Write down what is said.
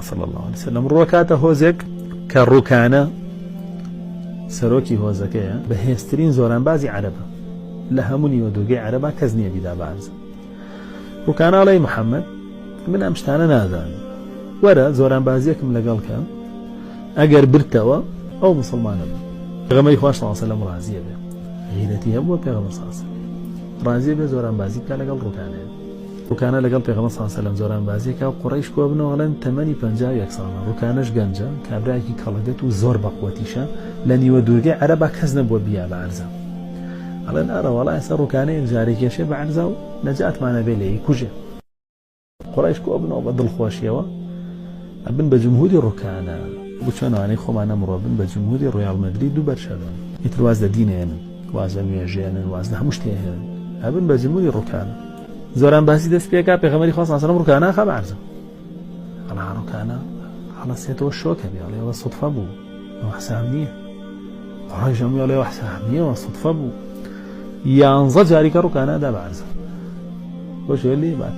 صلى الله عليه وسلم ڕۆکاتە هۆزێک کە ڕووکانە سەرۆکی هۆزەکەیە بەهێزترین زۆرانبازی عەرەبە لە هەموو نیوەدوورگەی عەرەبا کەس نییە بیدا بە عەرزە. ڕووکانە ئەڵێی محەممەد من ئەم شتانە نازانم، وەرە زۆرانبازیەکم لەگەڵ کە ئەگەر برتەوە ئەو مسلمانە بن. پێغەمبەری خوا صلی الله علیه و سلم ڕازیە بێ، غیرەتی هەبووە پێغەمبەر صلی الله علیه و سلم ڕازیە بێ زۆرانبازی بکە لەگەڵ ڕووکانەیە. ڕووکانە لەگەڵ پێغەمبەر صلی الله علیه و سلم زۆرانبازیەکە و قوڕەیش کۆ بنەوە ئەڵێن تەمەنی 51 ساڵە. ڕووکانەش گەنجە، کابرایەکی کەڵەگەت و زۆر بەقووەتیشە، لە نیوەدوورگەی عەرەبا کەس نەبووە بیا بە عەرزە. ئەڵێن ئەرە وەڵای ئێستا ڕووکانەیەک جارێکێشێ بە عەرزە و نەجاتمانە بێ لێی کوژێ. قوڕەیش کۆ بنەوە بە دڵخۆشیەوە ئەبن بە جمهوری ڕووکانە بۆ چۆنوانەی خۆمان ئەمڕۆ بن بە جمهوری ڕۆیاڵ مەدرید و بەرشەلۆن، ئیتر واز لە دینێنن، واز لە نوێژێنن، واز لە هەموو شتێهێنن، ئەبن بە جمهوری ڕووکانە. زۆرانباسی دەست پێکا پێغەمبەری خوا صلی الله علیه و سلم ڕووکانە خە بە عەرزە. ئەڵا ڕووکانە هەڵەسێتەوە شۆکە بێ، ئەڵێ ئەوە سوتفە بوو، ئەوە حساب نییە. قوڕەیش هەمووی ئەڵێ ئەوە حساب نییە، ئەوە سوتفە بوو. 11 جاریکە ڕووکانە دا بە عەرزە. بۆ شوێ لێ بات